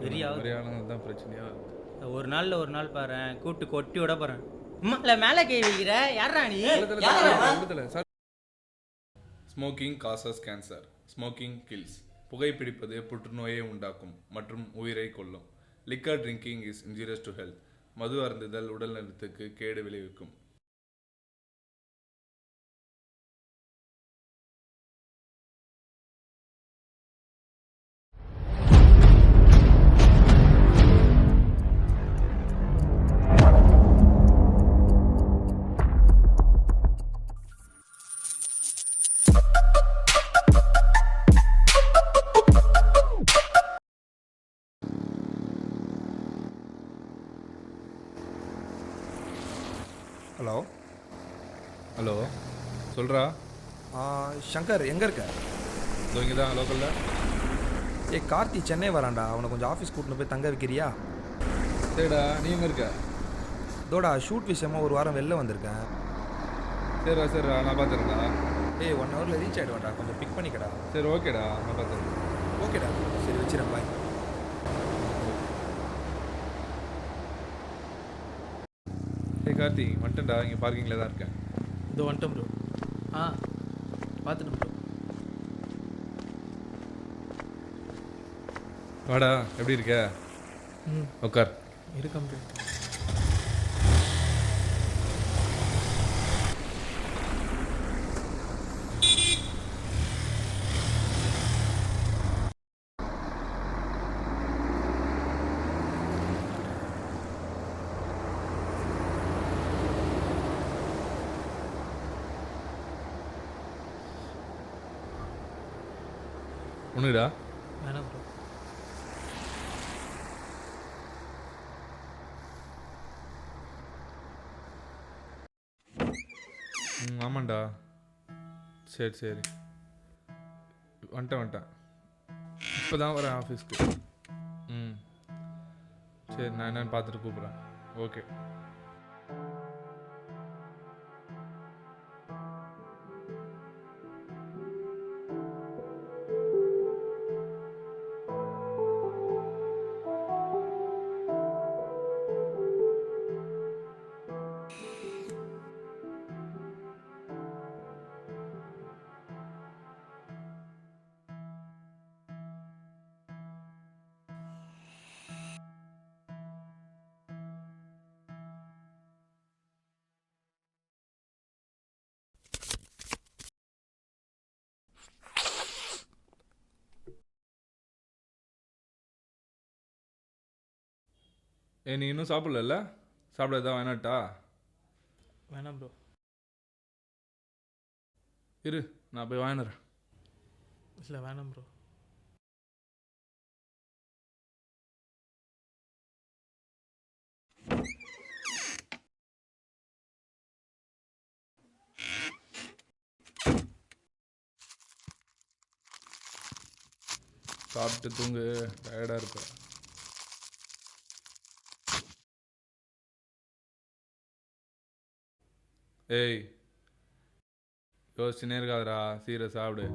வெறி இந்த ஆகுது. மாதிரி ஆளுங்க தான் பிரச்சனையா இருக்குது. ஒரு நாள்ல ஒரு நாள் பாரேன் கூட்டு கொட்டி விட போறேன். அம்மா மேலே கை வைக்கிற யாரா நீ? Smoking causes cancer. Smoking kills. புகைப்பிடிப்பது புற்றுநோயை உண்டாக்கும் மற்றும் உயிரை கொல்லும். Liquor drinking is injurious to health. மது அருந்துதல் உடல் நலத்துக்கு கேடு விளைவிக்கும். ஹலோ. ஹலோ, சொல்கிறா. சங்கர் எங்கே இருக்க? இதோ இங்கே தான் லோக்கலில். கார்த்தி சென்னை வரான்டா, அவனை கொஞ்சம் ஆஃபீஸ் கூட்டின்னு போய் தங்க வைக்கிறியா? சரிடா, நீ எங்கே இருக்க? இதோடா ஷூட் விஷயமா ஒரு வாரம் வெளில வந்திருக்கேன். சரிடா நான் பார்த்துருக்கா. 1 ஹவரில் ரீச் ஆகிடுவேன்டா, கொஞ்சம் பிக் பண்ணிக்கடா. சரி ஓகேடா, நான் பார்த்துருக்கேன். ஓகேடா, சரி வச்சிடறேன், பாய். கார்த்தி வந்துட்டேன்டா, இங்கே பார்க்கிங்கில் தான் இருக்கேன். இதோ வந்துட்டேன் ப்ரோ. பார்த்துட்டேன் ப்ரோ. வாடா, எப்படி இருக்க? உட்கார். இருக்கேன் ப்ரோ. ஒன்றுடா வேணாம் ப்ரோ. ஆமாண்டா. சரி வந்துட்டேன் இப்போ தான் வரேன் ஆஃபீஸ்க்கு. சரி, நான் என்னன்னு பார்த்துட்டு கூப்பிட்றேன். ஓகே. நீ இன்னும் சாப்பிடல? சாப்பிட எதாவது வேணாட்டா? வேணாம் ப்ரோ. இரு, நான் போய் வாங்கினறேன். இல்லை வேணாம் ப்ரோ. சாப்பிட்டு தூங்கு, டயர்டாக இருப்ப. யோசிச்சுனே இருக்காதடா, சீக்கிரம் சாப்பிடு.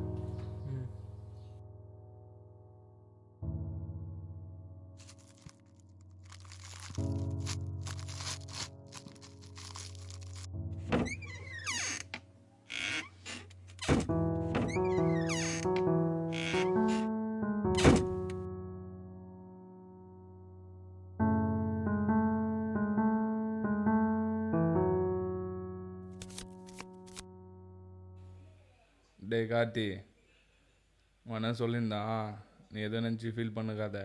டேய் கார்த்தி, உன சொல்லியிருந்தான், நீ எதோ நினச்சி ஃபீல் பண்ணுக்காத.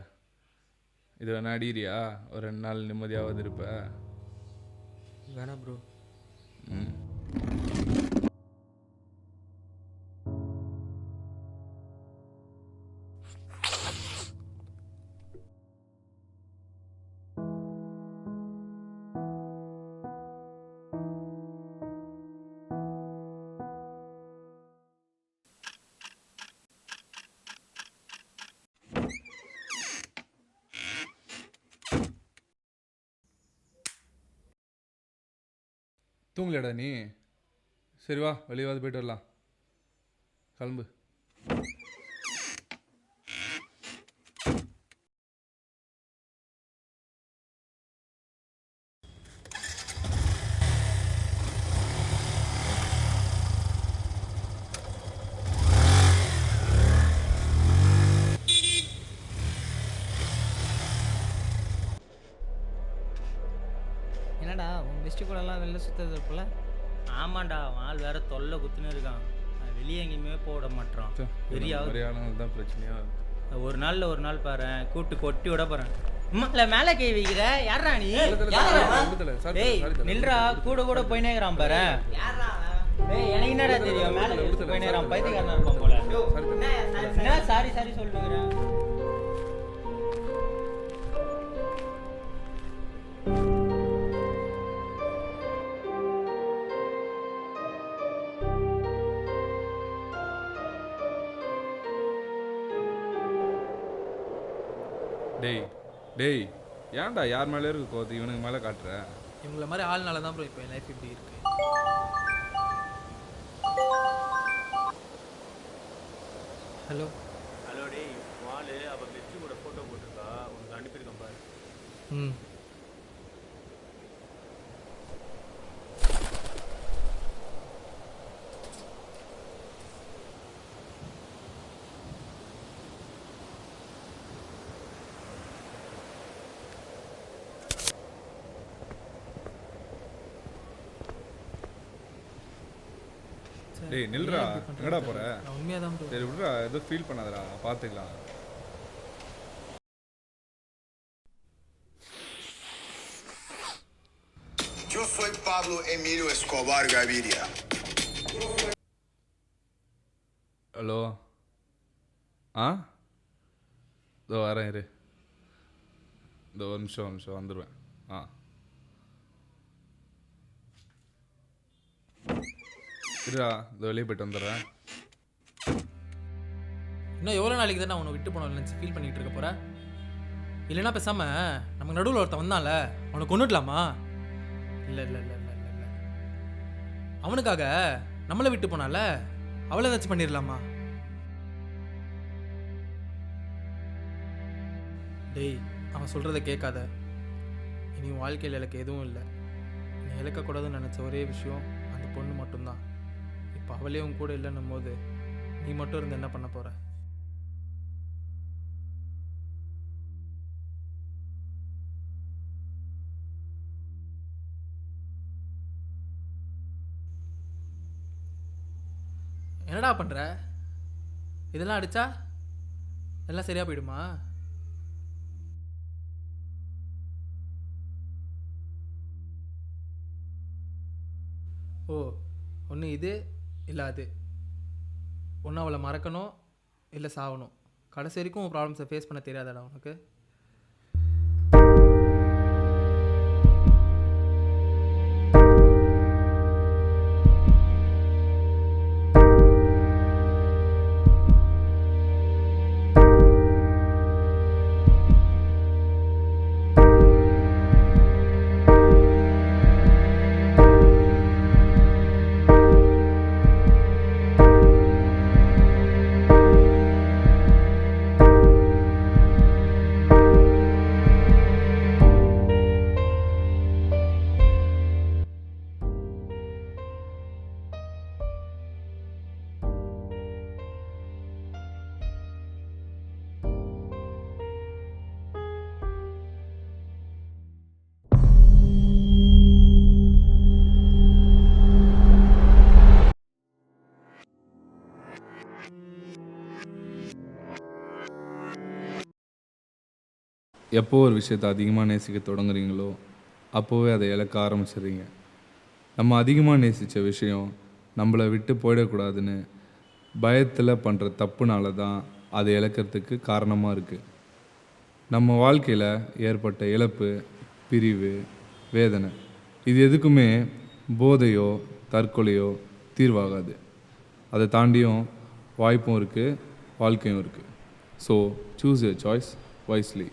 இது வேணா அடிக்கிறியா? ஒரு 2 நாள் நிம்மதியாவது இருப்ப. வேணாம் ப்ரோ. தூங்கலடா நீ? சரி வா, வெளியாவது போயிட்டு வரலாம். கிளம்பு. பெஸ்ட்டு கூடலாம் வெளில சுற்றுறது போல். ஆமாண்டா அவன் ஆள் வேற தொல்லை குத்துன்னு இருக்கான். வெளியே எங்கேயுமே போட மாட்டான். பெரியாவது மாதிரியான தான் பிரச்சனையா ஒரு நாள் பாரு கூட்டு கொட்டி விட போறேன். இல்ல மேலே கை வைக்கிற யாரா நீ? டேய் நில்றா, கூட போயினே இருக்கிறான் பாரு. டேய் எனக்கு என்னடா தெரியும், மேலே போயினே இருக்கிறான், பைத்தியக்காரனா இருப்பான் போல. என்ன சாரி சொல்லுங்கிறேன். டேய் ஏன்டா யார் மேலே இருக்கு கோத்து இவனுக்கு மேலே காட்டுற? இவங்கள மாதிரி ஆள்னால தான் ப்ரோ இப்போ என் லைஃப் இப்படி இருக்குது. ஹலோ டேய் வாலு அவ பெஸ்ட் கூட போட்டோ போட்டுருக்கா, உனக்கு அனுப்பியிருக்கேன் பாரு. ம் டேய் நில்றா, எங்கடா போற? நான் உண்மையாக தான் ப்ரோ. சரி விட்றா, எதுவும் ஃபீல் பண்ணாதடா, பார்த்துக்கலாம். Yo soy Pablo Emilio Escobar Gaviria. Hello இதோ வரேன் இரு, இதோ ஒரு நிமிஷம் வந்துடுவேன். இருடா, இதோ வெளியே போயிட்டு வந்துடுறேன். இன்னும் எவ்வளோ நாளைக்கு தான் நான் உன்னை விட்டு போனோம் நினச்சி ஃபீல் பண்ணிகிட்டு இருக்க போகிறேன்? இல்லைன்னா பேசாமல் நமக்கு நடுவில் ஒருத்தன் வந்தான்ல, அவனை கொண்டுடலாமா? இல்லை அவனுக்காக நம்மளை விட்டு போனால அவளை ஏதாச்சும் பண்ணிடலாமா? டேய் அவன் சொல்கிறத கேட்காத. இனி வாழ்க்கையில் எனக்கு எதுவும் இல்லை. நீ இழக்கக்கூடாதுன்னு நினச்ச ஒரே விஷயம் அந்த பொண்ணு மட்டும்தான். இப்போ அவளே உன் கூட இல்லைன்னும் போது நீ மட்டும் இருந்து என்ன பண்ண போகிற? என்னடா பண்ணுற? இதெல்லாம் அடித்தா எல்லாம் சரியாக போயிடுமா? ஓ ஒன்று இது இல்லை அது. ஒன்று அவளை மறக்கணும் இல்லை சாகணும். கடைசி வரைக்கும் உன் ப்ராப்ளம்ஸை ஃபேஸ் பண்ண தெரியாதடா உனக்கு? எப்போ ஒரு விஷயத்தை அதிகமாக நேசிக்க தொடங்குறீங்களோ அப்போவே அதை இழக்க ஆரம்பிச்சிடுறீங்க. நம்ம அதிகமாக நேசித்த விஷயம் நம்மளை விட்டு போயிடக்கூடாதுன்னு பயத்தில் பண்ணுற தப்புனால தான் அதை இழக்கிறதுக்கு காரணமாக இருக்குது. நம்ம வாழ்க்கையில் ஏற்பட்ட இழப்பு, பிரிவு, வேதனை இது எதுக்குமே போதையோ தற்கொலையோ தீர்வாகாது. அதை தாண்டியும் வாய்ப்பும் இருக்குது, வாழ்க்கையும் இருக்குது. So choose your choice wisely.